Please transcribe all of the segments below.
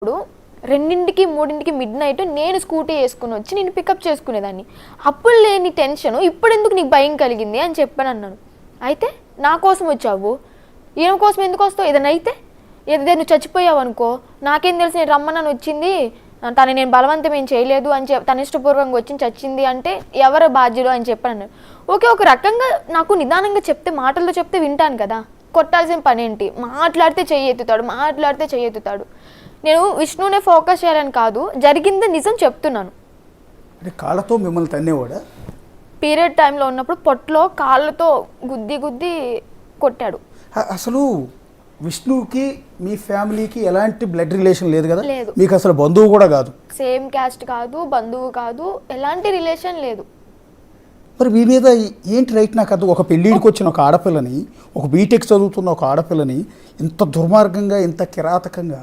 ఇప్పుడు 2కి 3కి మిడ్ నైట్ నేను స్కూటీ వేసుకుని వచ్చి నేను పికప్ చేసుకునేదాన్ని. అప్పుడు లేని టెన్షన్ ఇప్పుడు ఎందుకు నీకు భయం కలిగింది అని చెప్పాను అన్నాను. అయితే నా కోసం వచ్చావు, ఈయన కోసం ఎందుకు వస్తావు? ఏదైనా అయితే ఏదైనా నువ్వు చచ్చిపోయావు అనుకో, నాకేం తెలుసు, నేను రమ్మన్నాను వచ్చింది, తను నేను బలవంతం ఏం చేయలేదు అని తన ఇష్టపూర్వకంగా వచ్చి చచ్చింది అంటే ఎవరు బాధ్యులు అని చెప్పాను అన్నాను. ఓకే, ఒక రకంగా నాకు నిదానంగా చెప్తే, మాటల్లో చెప్తే వింటాను కదా, కొట్టాల్సిన పని ఏంటి? మాట్లాడితే చెయ్యెత్తుతాడు. నేను విష్ణునే ఫోకస్ చేయాలని కాదు, జరిగింది నిజం చెప్తున్నాను. అంటే కాళ్ళతో మిమ్మల్ని తన్నేవాడా? పీరియడ్ టైంలో ఉన్నప్పుడు పొట్టలో కాళ్ళతో గుద్ది కొట్టాడు. అసలు విష్ణుకి మీ ఫ్యామిలీకి ఎలాంటి బ్లడ్ రిలేషన్ లేదు కదా? లేదు. మీకు అసలు బంధువు కూడా కాదు? సేమ్ క్యాస్ట్ కాదు, బంధువు కాదు, ఎలాంటి రిలేషన్ లేదు. మరి మీ మీద ఏంటి రైట్? నాకు అది ఒక పెళ్ళిడికి వచ్చిన ఒక ఆడపిల్లని, ఒక బీటెక్ చదువుతున్న ఒక ఆడపిల్లని ఇంత దుర్మార్గంగా, ఇంత కిరాతకంగా,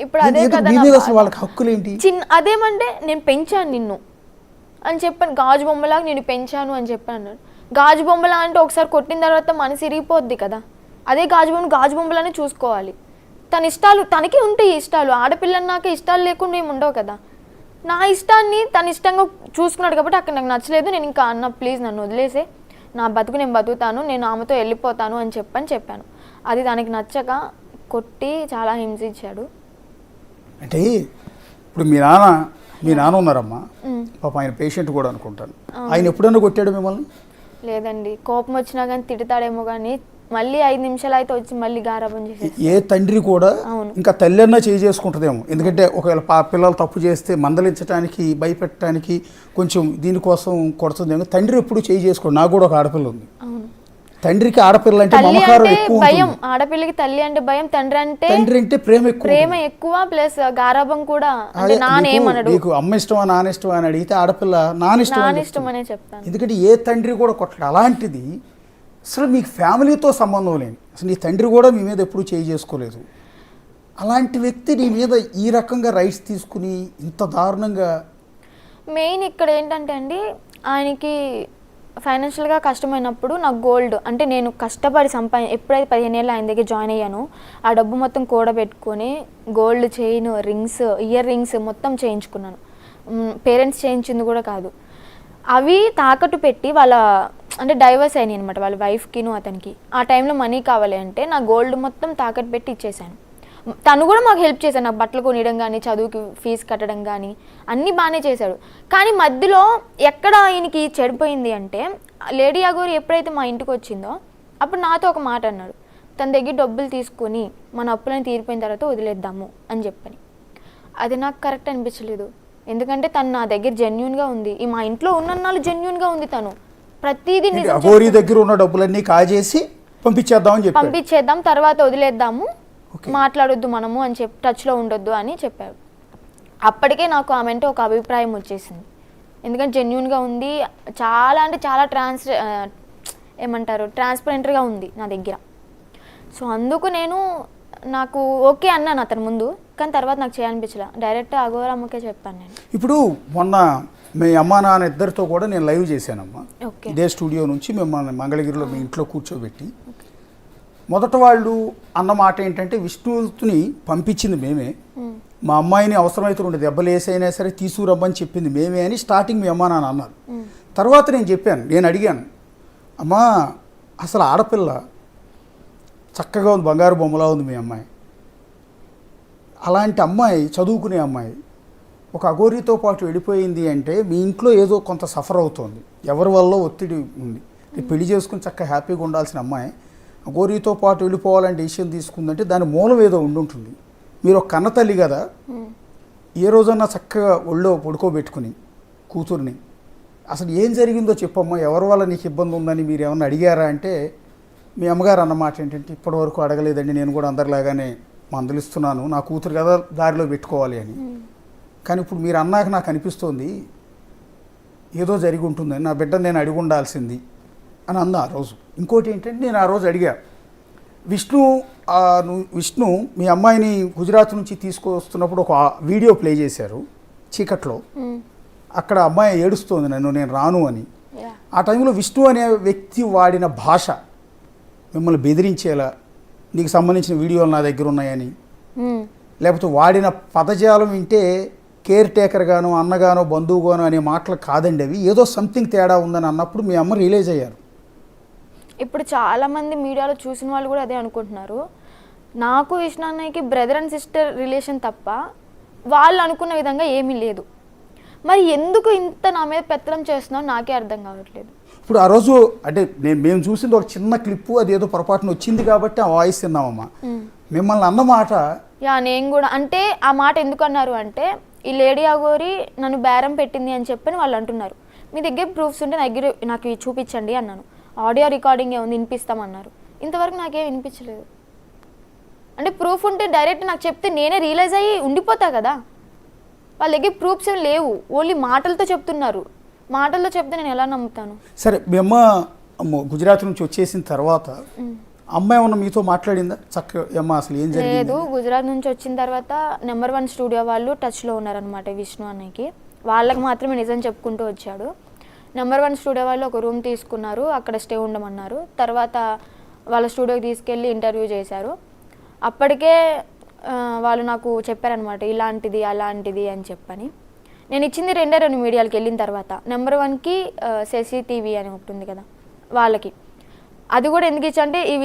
ఇప్పుడు అదే కదా అసలు వాళ్ళకి హక్కులు ఏంటి? అదేమంటే నేను పెంచాను నిన్ను అని చెప్పాను, గాజు బొమ్మలాగా నేను పెంచాను అని చెప్పాను. గాజు బొమ్మలా అంటే ఒకసారి కొట్టిన తర్వాత మనసు ఇరిగిపోద్ది కదా. అదే గాజు బొమ్మలానే చూసుకోవాలి. తన ఇష్టాలు తనకి ఉంటాయి, ఇష్టాలు. ఆడపిల్లన్నాక ఇష్టాలు లేకుండా ఏమి ఉండవు కదా. నా ఇష్టాన్ని తన ఇష్టంగా చూసుకున్నాడు కాబట్టి అక్కడ నాకు నచ్చలేదు. నేను ఇంకా అన్న ప్లీజ్ నన్ను వదిలేసే, నా బతుకు నేను బతుకుతాను, నేను ఆమెతో వెళ్ళిపోతాను అని చెప్పాను. అది తనకి నచ్చక కొట్టి చాలా హింసించాడు. అంటే ఇప్పుడు మీ నాన్న ఉన్నారమ్మా, పాప ఆయన పేషెంట్ కూడా అనుకుంటాను. ఆయన ఎప్పుడన్నా కొట్టాడు మిమ్మల్ని? లేదండి, కోపం వచ్చినా కానీ తిడతాడేమో కానీ మళ్ళీ 5 నిమిషాలు అయితే వచ్చి మళ్ళీ గారాబం చేసి. ఏ తండ్రి కూడా ఇంకా తల్లి అన్నా చేసుకుంటుందేమో. ఎందుకంటే ఒకవేళ పిల్లలు తప్పు చేస్తే మందలించడానికి, భయపెట్టడానికి కొంచెం దీనికోసం కొడుతుందేమో. తండ్రి ఎప్పుడు చేసుకోండి. నాకు కూడా ఒక ఆడపిల్ల ఉంది. తండ్రికి ఆడపిల్ల అంటే మమకారం ఎక్కువ, భయం. ఆడపిల్లకి తల్లి అంటే భయం, తండ్రి అంటే ప్రేమ ఎక్కువ, ప్లస్ గారాబం కూడా. అంటే నానేమనడు, నీకు అమ్మ ఇష్టమా నాన్న ఇష్టమా అని అడిగితే ఆడపిల్ల నానిష్టం అనే చెప్తాను. ఎందుకంటే ఏ తండ్రి కూడా కొట్టడు. అలాంటిది అసలు మీకు ఫ్యామిలీతో సంబంధం లేని, అసలు నీ తండ్రి కూడా మీ మీద ఎప్పుడూ చేసుకోలేదు. అలాంటి వ్యక్తి నీ మీద ఈ రకంగా రైట్స్ తీసుకుని ఇంత దారుణంగా. మెయిన్ ఇక్కడ ఏంటంటే అండి, ఆయనకి ఫైనాన్షియల్గా కష్టమైనప్పుడు నాకు గోల్డ్ అంటే నేను కష్టపడి ఎప్పుడైతే 15 ఏళ్ళు ఆయన దగ్గర జాయిన్ అయ్యానో ఆ డబ్బు మొత్తం కూడబెట్టుకొని gold chain, rings, earrings మొత్తం చేయించుకున్నాను. పేరెంట్స్ చేయించింది కూడా కాదు. అవి తాకట్టు పెట్టి అంటే డైవర్స్ అయినాయి అనమాట వాళ్ళ వైఫ్కిను అతనికి. ఆ టైంలో మనీ కావాలి అంటే నా గోల్డ్ మొత్తం తాకట్టు పెట్టి ఇచ్చేసాను. తను కూడా మాకు హెల్ప్ చేశాడు, నాకు బట్టలు కొనియడం కానీ, చదువుకి ఫీజు కట్టడం కానీ అన్నీ బాగానే చేశాడు. కానీ మధ్యలో ఎక్కడ ఆయనకి చెడిపోయింది అంటే, లేడీ అగోరి ఎప్పుడైతే మా ఇంటికి వచ్చిందో అప్పుడు నాతో ఒక మాట అన్నాడు, తన దగ్గర డబ్బులు తీసుకొని మన అప్పులను తీరిపోయిన తర్వాత వదిలేద్దాము అని చెప్పని. అది నాకు కరెక్ట్ అనిపించలేదు. ఎందుకంటే తను నా దగ్గర జెన్యూన్గా ఉంది, ఈ మా ఇంట్లో ఉన్నన్నాళ్ళు జెన్యూన్గా ఉంది. తను ప్రతిదీ అగోరి దగ్గర ఉన్న డబ్బులన్నీ కాజేసి పంపించేద్దాం, తర్వాత వదిలేద్దాము, మాట్లాడొద్దు మనము అని చెప్పి, టచ్లో ఉండొద్దు అని చెప్పాడు. అప్పటికే నాకు ఆమె అంటే ఒక అభిప్రాయం వచ్చేసింది. ఎందుకంటే జెన్యూన్గా ఉంది, చాలా అంటే చాలా ట్రాన్స్పరెంట్గా ఉంది నా దగ్గర. సో అందుకు నాకు ఓకే అన్నాను అతని ముందు, కానీ తర్వాత నాకు చేయాలనిపించలే. డైరెక్ట్ అఘోరమ్మకే చెప్పాను నేను. ఇప్పుడు మొన్న మీ అమ్మ నాన్న ఇద్దరితో కూడా నేను లైవ్ చేశానమ్మా. ఇదే స్టూడియో నుంచి మిమ్మల్ని మంగళగిరిలో మీ ఇంట్లో కూర్చోబెట్టి, మొదట వాళ్ళు అన్న మాట ఏంటంటే, విష్ణుని పంపించింది మేమే, మా అమ్మాయిని అవసరమైతే 2 దెబ్బలు వేసైనా సరే తీసుకురమ్మని చెప్పింది మేమే అని స్టార్టింగ్ మీ అమ్మ నాన్న అన్నారు. తర్వాత నేను అడిగాను, అమ్మా అసలు ఆడపిల్ల చక్కగా ఉంది, బంగారు బొమ్మలా ఉంది మీ అమ్మాయి, అలాంటి అమ్మాయి, చదువుకునే అమ్మాయి ఒక అఘోరితో పాటు వెళ్ళిపోయింది అంటే మీ ఇంట్లో ఏదో కొంత సఫర్ అవుతోంది, ఎవరి వల్ల ఒత్తిడి ఉంది, పెళ్లి చేసుకుని చక్కగా హ్యాపీగా ఉండాల్సిన అమ్మాయి అఘోరితో పాటు వెళ్ళిపోవాలని డెసిషన్ తీసుకుందంటే దాని మూలం ఏదో ఉండుంటుంది. మీరు ఒక కన్న తల్లి కదా, ఏ రోజన్నా చక్కగా ఒళ్ళో పడుకోబెట్టుకుని కూతుర్ని అసలు ఏం జరిగిందో చెప్పమ్మా, ఎవరి వల్ల నీకు ఇబ్బంది ఉందని మీరు ఏమన్నా అడిగారా అంటే, మీ అమ్మగారు అన్నమాట ఏంటంటే, ఇప్పటివరకు అడగలేదండి, నేను కూడా అందరిలాగానే మందలిస్తున్నాను, నా కూతురు కదా దారిలో పెట్టుకోవాలి అని. కానీ ఇప్పుడు మీరు అన్నాక నాకు అనిపిస్తోంది ఏదో జరిగి ఉంటుందని, నా బిడ్డ నేను అడిగి ఉండాల్సింది అని అందా ఆ రోజు. ఇంకోటి ఏంటంటే, నేను ఆ రోజు అడిగా, విష్ణు మీ అమ్మాయిని గుజరాత్ నుంచి తీసుకొస్తున్నప్పుడు ఒక వీడియో ప్లే చేశారు చీకట్లో. అక్కడ అమ్మాయి ఏడుస్తోంది నేను రాను అని. ఆ టైంలో విష్ణు అనే వ్యక్తి వాడిన భాష మిమ్మల్ని బెదిరించేలా, నీకు సంబంధించిన వీడియోలు నా దగ్గర ఉన్నాయని, లేకపోతే వాడిన పదజాలం వింటే కేర్ టేకర్ గానో అన్నగానో బంధువుగానో అనే మాటలు కాదండి అవి, ఏదో సంథింగ్ తేడా ఉందని అన్నప్పుడు మీ అమ్మ రియలైజ్ అయ్యారు. ఇప్పుడు చాలామంది మీడియాలో చూసిన వాళ్ళు కూడా అదే అనుకుంటున్నారు. నాకు విష్ణు అన్నయ్యకి బ్రదర్ అండ్ సిస్టర్ రిలేషన్ తప్ప వాళ్ళు అనుకున్న విధంగా ఏమీ లేదు. మరి ఎందుకు ఇంత నా మీద పెత్తనం చేస్తున్నావు నాకే అర్థం కావట్లేదు. ఇప్పుడు ఆ రోజు అంటే మేము చూసింది ఒక చిన్న క్లిప్పు, అది ఏదో పొరపాటున వచ్చింది కాబట్టి ఆ వాయిస్ తిన్నామమ్మా. మిమ్మల్ని అన్నమాట నేను కూడా అంటే ఆ మాట ఎందుకు అన్నారు అంటే, ఈ లేడీ అగోరి నన్ను బేరం పెట్టింది అని చెప్పని వాళ్ళు అంటున్నారు. మీ దగ్గర ప్రూఫ్స్ ఉంటే నాకు ఇవి చూపించండి అన్నాను. ఆడియో రికార్డింగ్ ఏముంది వినిపిస్తామన్నారు. ఇంతవరకు నాకేం వినిపించలేదు. అంటే ప్రూఫ్ ఉంటే డైరెక్ట్ నాకు చెప్తే నేనే రియలైజ్ అయ్యి ఉండిపోతా కదా. వాళ్ళ దగ్గర ప్రూఫ్స్ ఏం లేవు, ఓన్లీ మాటలతో చెప్తున్నారు. మాటల్లో చెప్తే నేను ఎలా నమ్ముతాను? సరే, మీ అమ్మ గుజరాత్ నుంచి వచ్చేసిన తర్వాత అమ్మ ఏమన్నా మీతో మాట్లాడిందా? చక్కగా అమ్మ అసలు ఏం జరిగింది? లేదు, గుజరాత్ నుంచి వచ్చిన తర్వాత నెంబర్ 1 స్టూడియో వాళ్ళు టచ్లో ఉన్నారనమాట విష్ణు అన్నయ్యకి. వాళ్ళకి మాత్రమే నిజం చెప్పుకుంటూ వచ్చాడు. నెంబర్ 1 స్టూడియో వాళ్ళు ఒక రూమ్ తీసుకున్నారు, అక్కడ స్టే ఉండమన్నారు. తర్వాత వాళ్ళ స్టూడియోకి తీసుకెళ్ళి ఇంటర్వ్యూ చేశారు. అప్పటికే వాళ్ళు నాకు చెప్పారనమాట, ఇలాంటిది అలాంటిది అని చెప్పని. నేను ఇచ్చింది 2 మీడియాలకు వెళ్ళిన తర్వాత. నెంబర్ 1కి శశి టీవీ అని ఒకటి ఉంది కదా వాళ్ళకి. అది కూడా ఎందుకు ఇచ్చా అంటే ఈ